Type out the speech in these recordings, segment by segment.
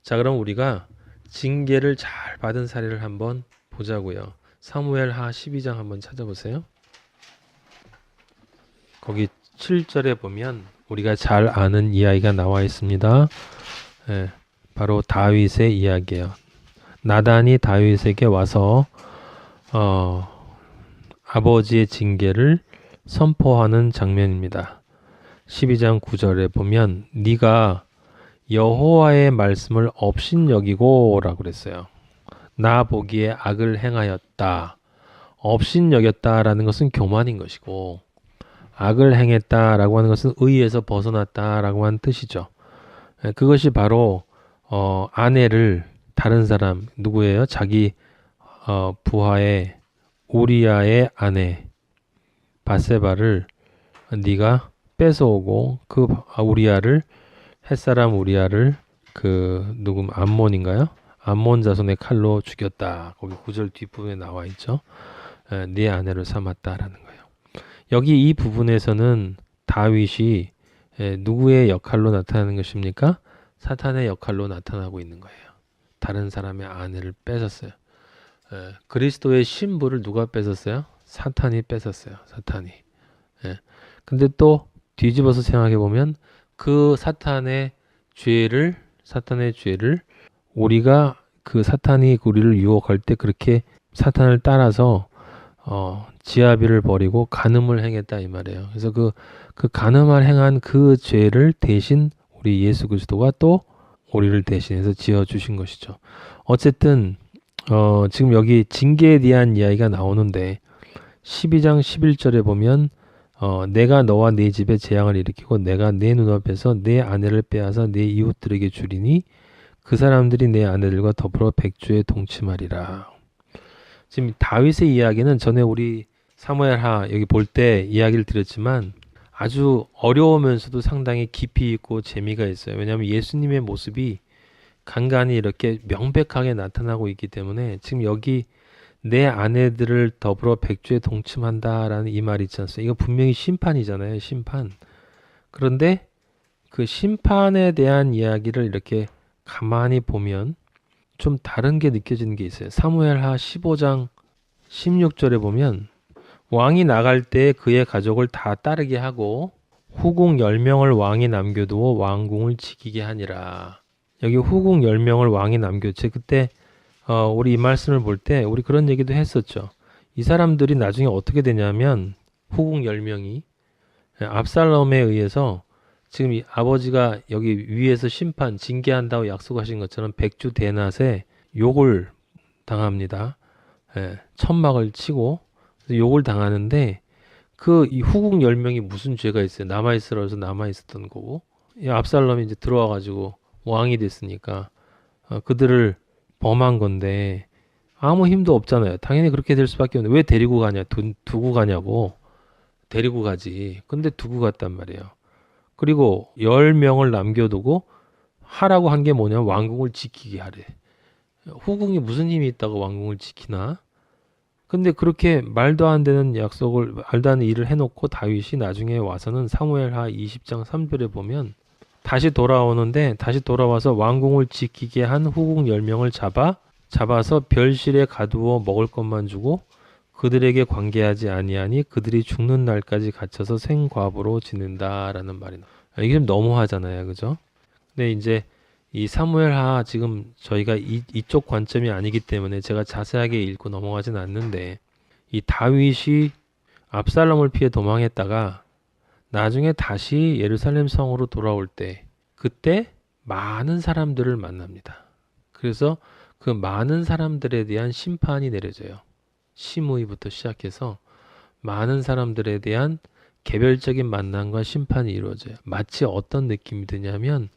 자, 그럼 우리가 징계를 잘 받은 사례를 한번 보자고요. 사무엘하 12장 한번 찾아보세요. 거기 7절에 보면 우리가 잘 아는 이야기가 나와 있습니다. 예, 바로 다윗의 이야기예요. 나단이 다윗에게 와서 아버지의 징계를 선포하는 장면입니다. 12장 9절에 보면 네가 여호와의 말씀을 업신여기고 라고 그랬어요. 나 보기에 악을 행하였다. 업신여겼다라는 것은 교만인 것이고 악을 행했다라고 하는 것은 의에서 벗어났다라고 하는 뜻이죠. 그것이 바로 아내를 다른 사람 누구예요? 자기 부하의 우리아의 아내 바세바를 네가 뺏어오고 그 우리아를 햇사람 우리아를 그 누구 암몬인가요? 암몬 자손의 칼로 죽였다. 거기 9절 뒷부분에 나와 있죠. 네 아내를 삼았다라는 거예요. 여기 이 부분에서는 다윗이 누구의 역할로 나타나는 것입니까? 사탄의 역할로 나타나고 있는 거예요. 다른 사람의 아내를 뺏었어요. 그리스도의 신부를 누가 뺏었어요? 사탄이 뺏었어요. 사탄이. 근데 또 뒤집어서 생각해 보면 그 사탄의 죄를 우리가 그 사탄이 우리를 유혹할 때 그렇게 사탄을 따라서 지아비를 버리고 간음을 행했다 이 말이에요. 그래서 그 간음을 행한 그 죄를 대신 우리 예수 그리스도가 또 우리를 대신해서 지어 주신 것이죠. 어쨌든 지금 여기 징계에 대한 이야기가 나오는데 12장 11절에 보면 내가 너와 네 집에 재앙을 일으키고 내가 내 눈앞에서 내 아내를 빼앗아 내 이웃들에게 주리니 그 사람들이 내 아내들과 더불어 백주에 동침하리라. 지금 다윗의 이야기는 전에 우리 사무엘하 여기 볼 때 이야기를 드렸지만 아주 어려우면서도 상당히 깊이 있고 재미가 있어요. 왜냐하면 예수님의 모습이 간간히 이렇게 명백하게 나타나고 있기 때문에 지금 여기 내 아내들을 더불어 백주에 동침한다라는 이 말이 있지 않습니까? 이거 분명히 심판이잖아요. 심판. 그런데 그 심판에 대한 이야기를 이렇게 가만히 보면 좀 다른 게 느껴지는 게 있어요. 사무엘하 15장 16절에 보면 왕이 나갈 때 그의 가족을 다 따르게 하고 후궁 10명을 왕이 남겨두어 왕궁을 지키게 하니라. 여기 후궁 10명을 왕이 남겨두지. 그때 우리 이 말씀을 볼 때 우리 그런 얘기도 했었죠. 이 사람들이 나중에 어떻게 되냐면 후궁 10명이 압살롬에 의해서 지금 이 아버지가 여기 위에서 심판 징계한다고 약속하신 것처럼 백주 대낮에 욕을 당합니다. 천막을 치고 욕을 당하는데 그 이 후궁 10명이 무슨 죄가 있어요? 남아있으라 해서 남아있었던 거고 이 압살롬이 이제 들어와 가지고 왕이 됐으니까 그들을 범한 건데 아무 힘도 없잖아요. 당연히 그렇게 될 수밖에 없는데 왜 데리고 가냐? 두고 가냐고. 데리고 가지. 근데 두고 갔단 말이에요. 그리고 10명을 남겨두고 하라고 한 게 뭐냐? 왕궁을 지키게 하래. 후궁이 무슨 힘이 있다고 왕궁을 지키나? 근데 그렇게 말도 안 되는 약속을, 말도 안 되는 일을 해놓고 다윗이 나중에 와서는 사무엘하 20장 3절에 보면 다시 돌아오는데 다시 돌아와서 왕궁을 지키게 한 후궁 10명을 잡아서 별실에 가두어 먹을 것만 주고 그들에게 관계하지 아니하니 그들이 죽는 날까지 갇혀서 생과부로 지낸다라는 말이 나와요. 이게 좀 너무하잖아요. 그죠? 근데 이제 이 사무엘하 지금 저희가 이쪽 관점이 아니기 때문에 제가 자세하게 읽고 넘어가진 않는데 이 다윗이 압살롬을 피해 도망했다가 나중에 다시 예루살렘 성으로 돌아올 때 그때 많은 사람들을 만납니다. 그래서 그 많은 사람들에 대한 심판이 내려져요. 심의부터 시작해서 많은 사람들에 대한 개별적인 만남과 심판이 이루어져요. 마치 어떤 느낌이 드냐면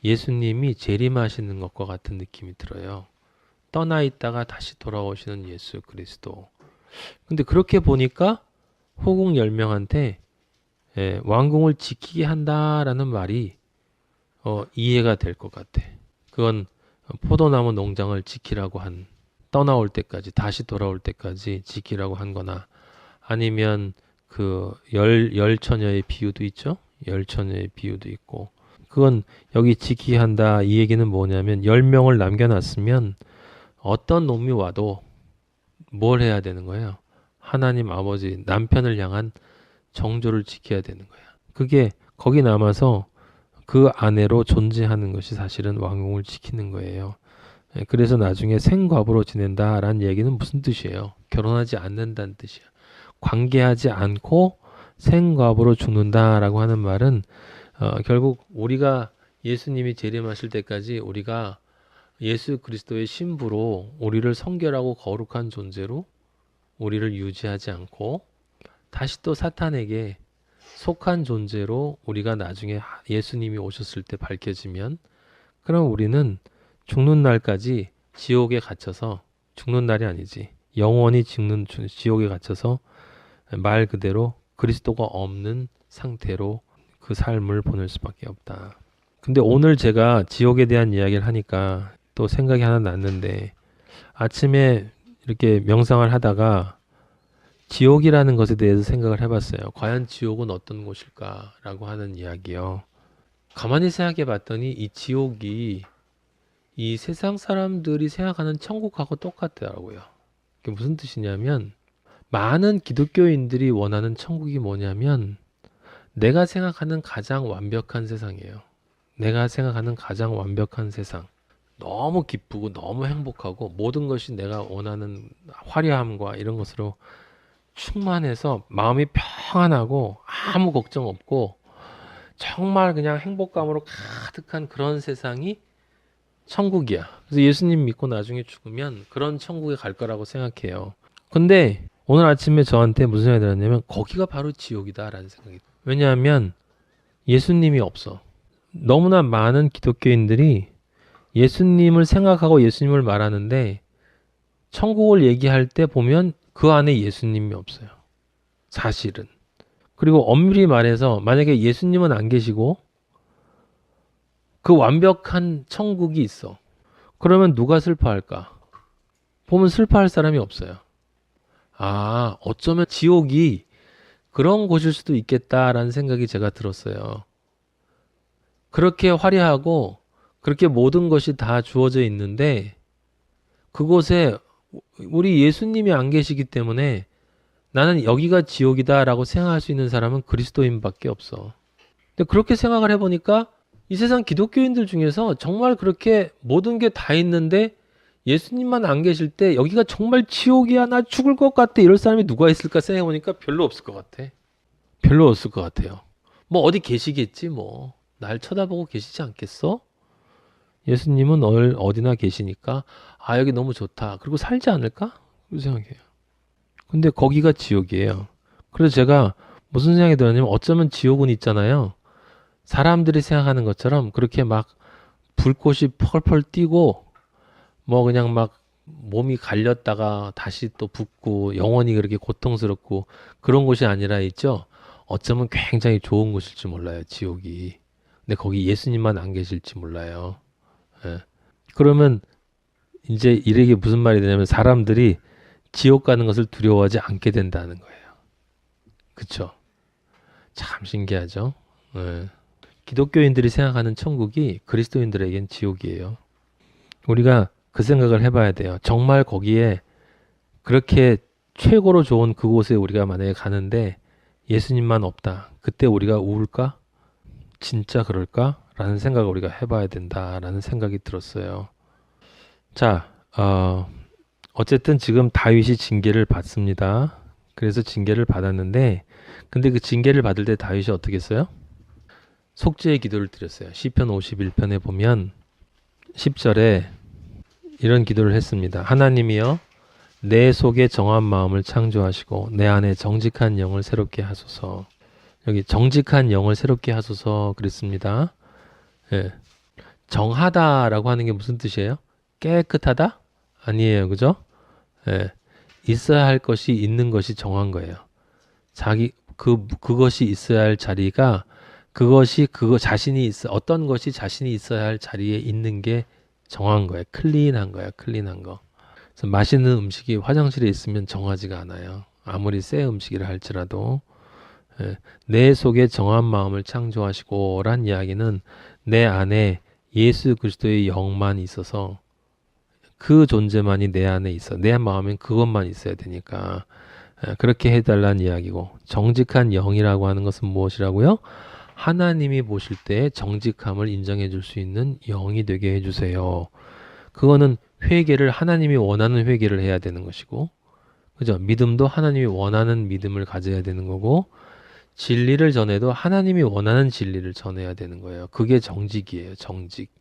예수님이 재림하시는 것과 같은 느낌이 들어요. 떠나 있다가 다시 돌아오시는 예수 그리스도. 근데 그렇게 보니까 후궁 10명한테 왕궁을 지키게 한다라는 말이 이해가 될 것 같아. 그건 포도나무 농장을 지키라고 떠나올 때까지, 다시 돌아올 때까지 지키라고 한 거나 아니면 그 열처녀의 비유도 있죠. 열처녀의 비유도 있고 그건 여기 지키게 한다. 이 얘기는 뭐냐면 10명을 남겨놨으면 어떤 놈이 와도 뭘 해야 되는 거예요? 하나님 아버지 남편을 향한 정조를 지켜야 되는 거야. 그게 거기 남아서 그 아내로 존재하는 것이 사실은 왕궁을 지키는 거예요. 그래서 나중에 생과부로 지낸다라는 얘기는 무슨 뜻이에요? 결혼하지 않는다는 뜻이야. 관계하지 않고 생과부로 죽는다라고 하는 말은 결국 우리가 예수님이 재림하실 때까지 우리가 예수 그리스도의 신부로 우리를 성결하고 거룩한 존재로 우리를 유지하지 않고 다시 또 사탄에게 속한 존재로 우리가 나중에 예수님이 오셨을 때 밝혀지면 그럼 우리는 죽는 날까지 지옥에 갇혀서 죽는 날이 아니지 영원히 죽는 지옥에 갇혀서 말 그대로 그리스도가 없는 상태로 그 삶을 보낼 수밖에 없다. 근데 오늘 제가 지옥에 대한 이야기를 하니까 또 생각이 하나 났는데 아침에 이렇게 명상을 하다가 지옥이라는 것에 대해서 생각을 해봤어요. 과연 지옥은 어떤 곳일까라고 하는 이야기요. 가만히 생각해 봤더니 이 지옥이 이 세상 사람들이 생각하는 천국하고 똑같더라고요. 그게 무슨 뜻이냐면 많은 기독교인들이 원하는 천국이 뭐냐면 내가 생각하는 가장 완벽한 세상이에요. 내가 생각하는 가장 완벽한 세상. 너무 기쁘고 너무 행복하고 모든 것이 내가 원하는 화려함과 이런 것으로 충만해서 마음이 평안하고 아무 걱정 없고 정말 그냥 행복감으로 가득한 그런 세상이 천국이야. 그래서 예수님 믿고 나중에 죽으면 그런 천국에 갈 거라고 생각해요. 근데 오늘 아침에 저한테 무슨 생각이 들었냐면 거기가 바로 지옥이다라는 생각이 들어요. 왜냐하면 예수님이 없어. 너무나 많은 기독교인들이 예수님을 생각하고 예수님을 말하는데 천국을 얘기할 때 보면 그 안에 예수님이 없어요. 사실은. 그리고 엄밀히 말해서 만약에 예수님은 안 계시고 그 완벽한 천국이 있어. 그러면 누가 슬퍼할까? 보면 슬퍼할 사람이 없어요. 아, 어쩌면 지옥이 그런 곳일 수도 있겠다라는 생각이 제가 들었어요. 그렇게 화려하고 그렇게 모든 것이 다 주어져 있는데 그곳에 우리 예수님이 안 계시기 때문에 나는 여기가 지옥이다라고 생각할 수 있는 사람은 그리스도인밖에 없어. 근데 그렇게 생각을 해보니까 이 세상 기독교인들 중에서 정말 그렇게 모든 게 다 있는데 예수님만 안 계실 때 여기가 정말 지옥이야 나 죽을 것 같아 이럴 사람이 누가 있을까 생각해보니까 별로 없을 것 같아. 별로 없을 것 같아요. 뭐 어디 계시겠지 뭐. 날 쳐다보고 계시지 않겠어? 예수님은 어디나 계시니까 아 여기 너무 좋다. 그리고 살지 않을까? 그 생각해요. 근데 거기가 지옥이에요. 그래서 제가 무슨 생각이 들었냐면 어쩌면 지옥은 있잖아요. 사람들이 생각하는 것처럼 그렇게 막 불꽃이 펄펄 뛰고 뭐 그냥 막 몸이 갈렸다가 다시 또 붓고 영원히 그렇게 고통스럽고 그런 곳이 아니라 있죠. 어쩌면 굉장히 좋은 곳일지 몰라요. 지옥이. 근데 거기 예수님만 안 계실지 몰라요. 예. 그러면 이제 이게 무슨 말이 되냐면 사람들이 지옥 가는 것을 두려워하지 않게 된다는 거예요. 그쵸? 참 신기하죠? 예. 기독교인들이 생각하는 천국이 그리스도인들에겐 지옥이에요. 우리가 그 생각을 해봐야 돼요. 정말 거기에 그렇게 최고로 좋은 그곳에 우리가 만약에 가는데 예수님만 없다. 그때 우리가 우울까? 진짜 그럴까? 라는 생각을 우리가 해봐야 된다라는 생각이 들었어요. 자, 어쨌든 지금 다윗이 징계를 받습니다. 그래서 징계를 받았는데 근데 그 징계를 받을 때 다윗이 어떻게 했어요? 속죄의 기도를 드렸어요. 시편 51편에 보면 10절에 이런 기도를 했습니다. 하나님이여 내 속에 정한 마음을 창조하시고 내 안에 정직한 영을 새롭게 하소서. 여기 정직한 영을 새롭게 하소서 그랬습니다. 예. 정하다라고 하는 게 무슨 뜻이에요? 깨끗하다? 아니에요. 그죠? 예. 있어야 할 것이 있는 것이 정한 거예요. 그것이 있어야 할 자리가 어떤 것이 자신이 있어야 할 자리에 있는 게 정한 거예요. 클린한 거야. 클린한 거. 그래서 맛있는 음식이 화장실에 있으면 정하지가 않아요. 아무리 새 음식이라 할지라도. 내 속에 정한 마음을 창조하시고 란 이야기는 내 안에 예수 그리스도의 영만 있어서 그 존재만이 내 안에 있어. 내 마음엔 그것만 있어야 되니까 그렇게 해달라는 이야기고, 정직한 영이라고 하는 것은 무엇이라고요? 하나님이 보실 때 정직함을 인정해 줄 수 있는 영이 되게 해주세요. 그거는 회개를 하나님이 원하는 회개를 해야 되는 것이고, 그죠? 믿음도 하나님이 원하는 믿음을 가져야 되는 거고, 진리를 전해도 하나님이 원하는 진리를 전해야 되는 거예요. 그게 정직이에요. 정직.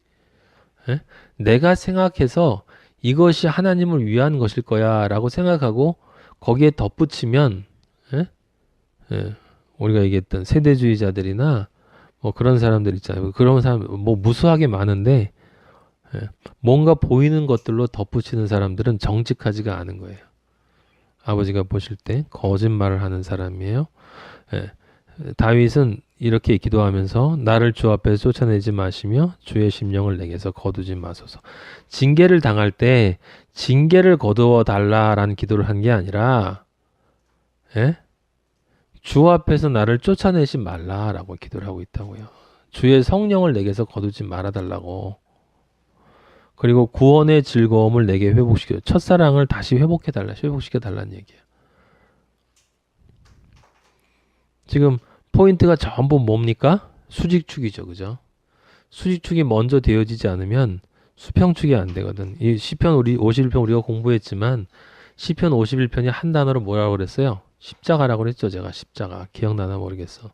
예? 내가 생각해서 이것이 하나님을 위한 것일 거야 라고 생각하고 거기에 덧붙이면, 예? 예. 우리가 얘기했던 세대주의자들이나 뭐 그런 사람들 있잖아요. 그런 사람 뭐 무수하게 많은데, 예. 뭔가 보이는 것들로 덧붙이는 사람들은 정직하지가 않은 거예요. 아버지가 보실 때 거짓말을 하는 사람이에요. 예. 다윗은 이렇게 기도하면서 나를 주 앞에서 쫓아내지 마시며 주의 심령을 내게서 거두지 마소서. 징계를 당할 때 징계를 거두어 달라라는 기도를 한 게 아니라, 예? 주 앞에서 나를 쫓아내지 말라라고 기도를 하고 있다고요. 주의 성령을 내게서 거두지 말아달라고. 그리고 구원의 즐거움을 내게 회복시켜, 첫사랑을 다시 회복시켜 달라는 얘기예요. 지금 포인트가 전부 뭡니까? 수직축이죠, 그죠? 수직축이 먼저 되어지지 않으면 수평축이 안 되거든. 이 시편 51편 우리가 공부했지만 시편 51편이 한 단어로 뭐라고 그랬어요? 십자가라고 그랬죠, 제가. 십자가. 기억나나 모르겠어.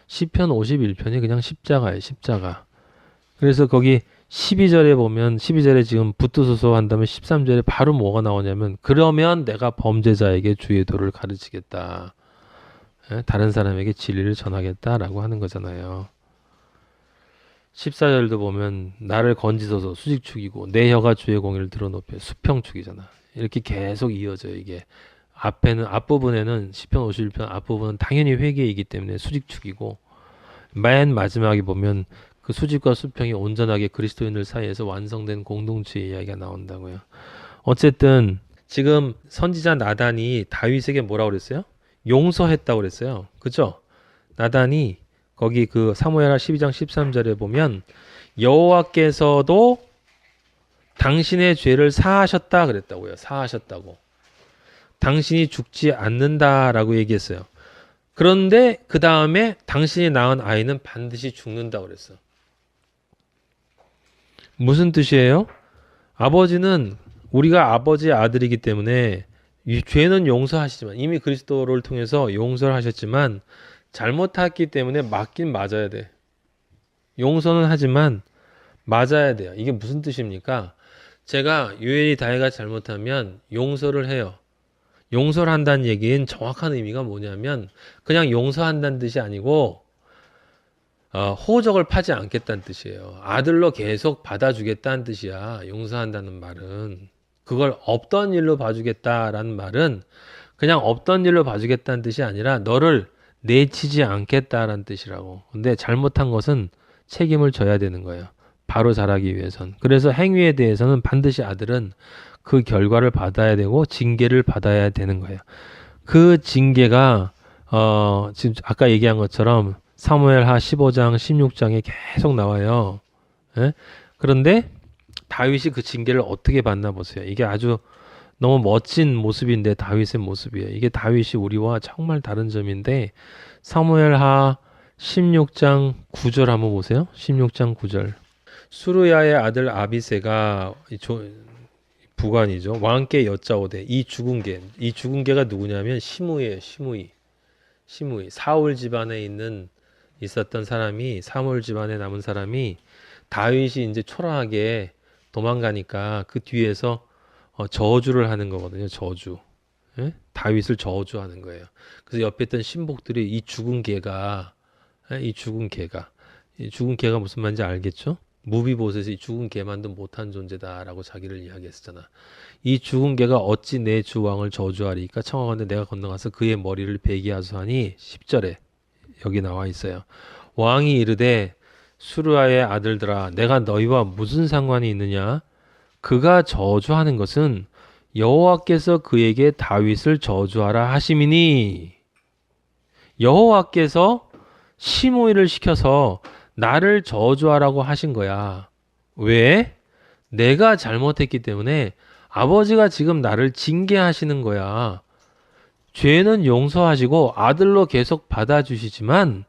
시편 51편이 그냥 십자가예요, 십자가. 그래서 거기 12절에 보면 12절에 지금 붙드소서 한 다음에 13절에 바로 뭐가 나오냐면, 그러면 내가 범죄자에게 주의 도를 가르치겠다. 다른 사람에게 진리를 전하겠다라고 하는 거잖아요. 14절도 보면 나를 건지소서, 수직축이고 내 혀가 주의 공의를 드러높여, 수평축이잖아. 이렇게 계속 이어져요. 이게 앞부분에는 시편 51편 앞부분은 당연히 회개이기 때문에 수직축이고, 맨 마지막에 보면 그 수직과 수평이 온전하게 그리스도인들 사이에서 완성된 공동체의 이야기가 나온다고요. 어쨌든 지금 선지자 나단이 다윗에게 뭐라고 그랬어요? 용서했다고 그랬어요. 그죠? 나단이 거기 그 사무엘하 12장 13절에 보면 여호와께서도 당신의 죄를 사하셨다 그랬다고요. 사하셨다고. 당신이 죽지 않는다라고 얘기했어요. 그런데 그 다음에 당신이 낳은 아이는 반드시 죽는다고 그랬어. 무슨 뜻이에요? 아버지는 우리가 아버지의 아들이기 때문에 이 죄는 용서하시지만, 이미 그리스도를 통해서 용서를 하셨지만 잘못했기 때문에 맞긴 맞아야 돼. 용서는 하지만 맞아야 돼요. 이게 무슨 뜻입니까? 제가 유엘이 다혜가 잘못하면 용서를 해요. 용서를 한다는 얘기는 정확한 의미가 뭐냐면 그냥 용서한다는 뜻이 아니고 호적을 파지 않겠다는 뜻이에요. 아들로 계속 받아주겠다는 뜻이야. 용서한다는 말은. 그걸 없던 일로 봐주겠다라는 말은 그냥 없던 일로 봐주겠다는 뜻이 아니라 너를 내치지 않겠다라는 뜻이라고. 근데 잘못한 것은 책임을 져야 되는 거예요. 바로 자라기 위해선. 그래서 행위에 대해서는 반드시 아들은 그 결과를 받아야 되고 징계를 받아야 되는 거예요. 그 징계가 지금 아까 얘기한 것처럼 사무엘하 15장, 16장에 계속 나와요. 예? 그런데 다윗이 그 징계를 어떻게 받나 보세요. 이게 아주 너무 멋진 모습인데, 다윗의 모습이에요. 이게 다윗이 우리와 정말 다른 점인데, 사무엘하 16장 9절 한번 보세요. 16장 9절. 수르야의 아들 아비새가 부관이죠. 왕께 여짜오되 이 죽은 개가 누구냐면 시므이에요. 시므이. 사울 집안에 있었던 사람이, 사울 집안에 남은 사람이 다윗이 이제 초라하게 도망가니까 그 뒤에서 저주를 하는 거거든요. 저주. 예? 다윗을 저주하는 거예요. 그래서 옆에 있던 신복들이 이 죽은 개가 무슨 말인지 알겠죠? 무비보셋이 이 죽은 개만도 못한 존재다라고 자기를 이야기했었잖아. 이 죽은 개가 어찌 내 주 왕을 저주하리까? 청하건대 내가 건너가서 그의 머리를 베기하소하니 10절에 여기 나와 있어요. 왕이 이르되 수르아의 아들들아, 내가 너희와 무슨 상관이 있느냐? 그가 저주하는 것은 여호와께서 그에게 다윗을 저주하라 하심이니, 여호와께서 시므이를 시켜서 나를 저주하라고 하신 거야. 왜? 내가 잘못했기 때문에 아버지가 지금 나를 징계하시는 거야. 죄는 용서하시고 아들로 계속 받아주시지만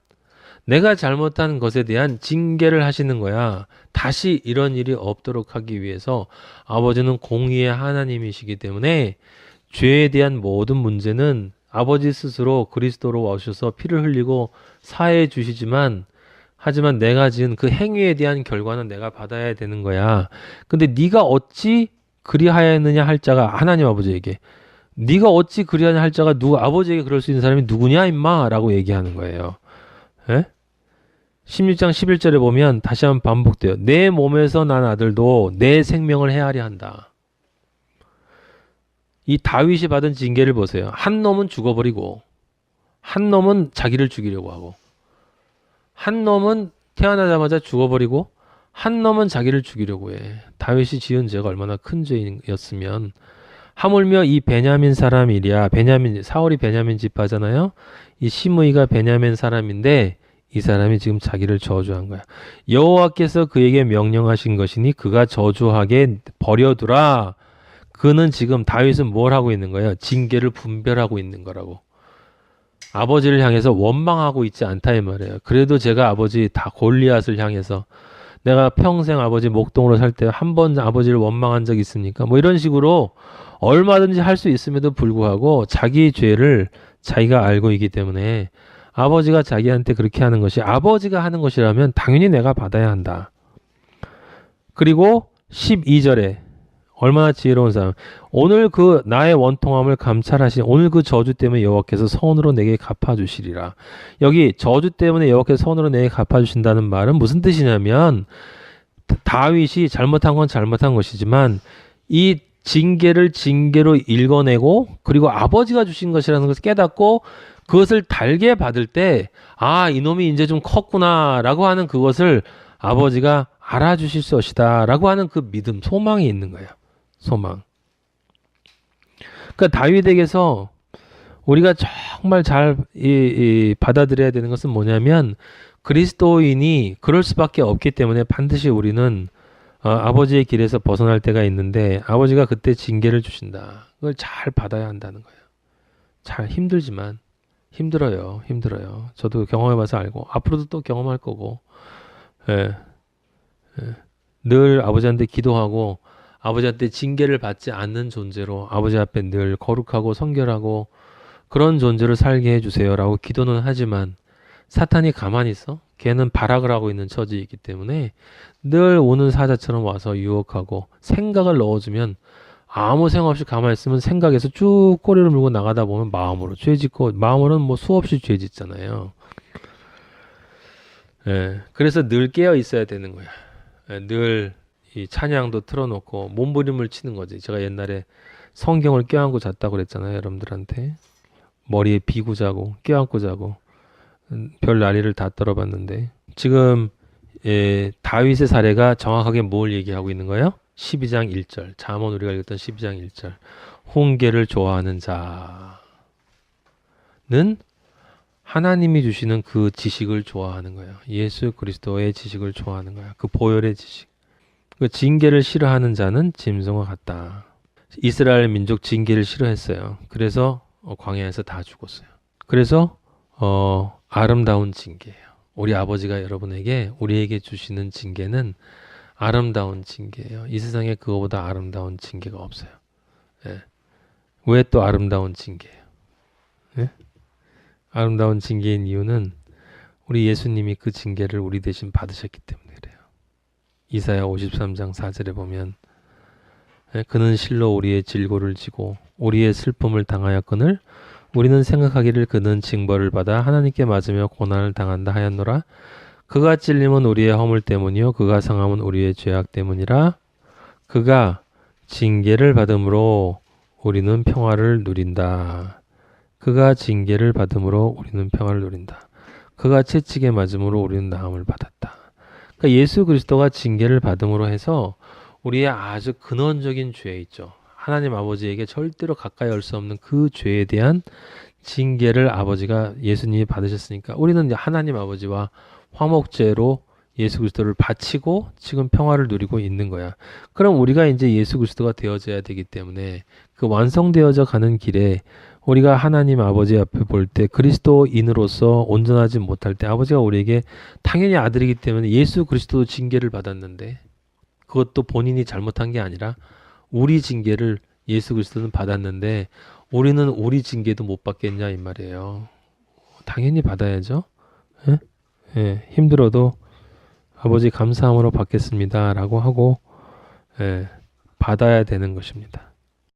내가 잘못한 것에 대한 징계를 하시는 거야. 다시 이런 일이 없도록 하기 위해서 아버지는 공의의 하나님이시기 때문에 죄에 대한 모든 문제는 아버지 스스로 그리스도로 오셔서 피를 흘리고 사해 주시지만 하지만 내가 지은 그 행위에 대한 결과는 내가 받아야 되는 거야. 근데 네가 어찌 그리하였느냐 할 자가 하나님 아버지에게 네가 어찌 그리하냐 할 자가 누구 아버지에게 그럴 수 있는 사람이 누구냐 임마 라고 얘기하는 거예요. 예? 16장 11절에 보면 다시 한번 반복돼요. 내 몸에서 난 아들도 내 생명을 헤아려 한다. 이 다윗이 받은 징계를 보세요. 한 놈은 죽어버리고 한 놈은 자기를 죽이려고 하고 한 놈은 태어나자마자 죽어버리고 한 놈은 자기를 죽이려고 해. 다윗이 지은 죄가 얼마나 큰 죄였으면 하물며 이 베냐민 사람이랴. 사울이 베냐민 지파잖아요. 이 시므이가 베냐민 사람인데 이 사람이 지금 자기를 저주한 거야. 여호와께서 그에게 명령하신 것이니 그가 저주하게 버려두라. 그는 지금 다윗은 뭘 하고 있는 거예요? 징계를 분별하고 있는 거라고. 아버지를 향해서 원망하고 있지 않다 이 말이에요. 그래도 제가 아버지 다 골리앗을 향해서 내가 평생 아버지 목동으로 살 때 한 번 아버지를 원망한 적 있습니까? 뭐 이런 식으로 얼마든지 할 수 있음에도 불구하고 자기 죄를 자기가 알고 있기 때문에 아버지가 자기한테 그렇게 하는 것이 아버지가 하는 것이라면 당연히 내가 받아야 한다. 그리고 12절에 얼마나 지혜로운 사람. 오늘 그 나의 원통함을 감찰하신 오늘 그 저주 때문에 여호와께서 선으로 내게 갚아주시리라. 여기 저주 때문에 여호와께서 선으로 내게 갚아주신다는 말은 무슨 뜻이냐면 다윗이 잘못한 건 잘못한 것이지만 이 징계를 징계로 읽어내고 그리고 아버지가 주신 것이라는 것을 깨닫고 그것을 달게 받을 때 아, 이놈이 이제 좀 컸구나 라고 하는 그것을 아버지가 알아주실 것이다 라고 하는 그 믿음, 소망이 있는 거예요. 소망. 그러니까 다윗에게서 우리가 정말 잘 받아들여야 되는 것은 뭐냐면 그리스도인이 그럴 수밖에 없기 때문에 반드시 우리는 아버지의 길에서 벗어날 때가 있는데 아버지가 그때 징계를 주신다. 그걸 잘 받아야 한다는 거예요. 잘 힘들지만 힘들어요. 저도 경험해봐서 알고 앞으로도 또 경험할 거고 예. 늘 아버지한테 기도하고 아버지한테 징계를 받지 않는 존재로 아버지 앞에 늘 거룩하고 성결하고 그런 존재로 살게 해주세요라고 기도는 하지만 사탄이 가만히 있어? 걔는 발악을 하고 있는 처지이기 때문에 늘 오는 사자처럼 와서 유혹하고 생각을 넣어주면 아무 생각 없이 가만히 있으면 생각에서 쭉 꼬리를 물고 나가다 보면 마음으로 죄 짓고 마음으로는 뭐 수없이 죄 짓잖아요. 예, 그래서 늘 깨어 있어야 되는 거야. 예, 늘 이 찬양도 틀어놓고 몸부림을 치는 거지. 제가 옛날에 성경을 껴안고 잤다고 그랬잖아요. 여러분들한테. 머리에 비고 자고 껴안고 자고 별 난리를 다 떨어봤는데 지금 다윗의 사례가 정확하게 뭘 얘기하고 있는 거예요? 12장 1절. 잠언 우리가 읽었던 12장 1절. 훈계를 좋아하는 자는 하나님이 주시는 그 지식을 좋아하는 거예요. 예수 그리스도의 지식을 좋아하는 거예요. 그 보혈의 지식. 그 징계를 싫어하는 자는 짐승과 같다. 이스라엘 민족 징계를 싫어했어요. 그래서 광야에서 다 죽었어요. 그래서 아름다운 징계예요. 우리 아버지가 여러분에게 우리에게 주시는 징계는 아름다운 징계예요. 이 세상에 그거보다 아름다운 징계가 없어요. 예. 왜 또 아름다운 징계예요? 예? 아름다운 징계인 이유는 우리 예수님이 그 징계를 우리 대신 받으셨기 때문에 그래요. 이사야 53장 4절에 보면 그는 실로 우리의 질고를 지고 우리의 슬픔을 당하였거늘 우리는 생각하기를 그는 징벌을 받아 하나님께 맞으며 고난을 당한다 하였노라. 그가 찔림은 우리의 허물 때문이요 그가 상함은 우리의 죄악 때문이라. 그가 징계를 받음으로 우리는 평화를 누린다. 그가 징계를 받음으로 우리는 평화를 누린다. 그가 채찍에 맞음으로 우리는 나음을 받았다. 그러니까 예수 그리스도가 징계를 받음으로 해서 우리의 아주 근원적인 죄 있죠. 하나님 아버지에게 절대로 가까이 올 수 없는 그 죄에 대한 징계를 아버지가 예수님이 받으셨으니까 우리는 이제 하나님 아버지와 화목제로 예수 그리스도를 바치고 지금 평화를 누리고 있는 거야. 그럼 우리가 이제 예수 그리스도가 되어져야 되기 때문에 그 완성되어져 가는 길에 우리가 하나님 아버지 앞에 볼 때 그리스도인으로서 온전하지 못할 때 아버지가 우리에게 당연히 아들이기 때문에 예수 그리스도 징계를 받았는데 그것도 본인이 잘못한 게 아니라 우리 징계를 예수 그리스도는 받았는데 우리는 우리 징계도 못 받겠냐 이 말이에요. 당연히 받아야죠. 예? 예, 힘들어도 아버지 감사함으로 받겠습니다 라고 하고 예, 받아야 되는 것입니다.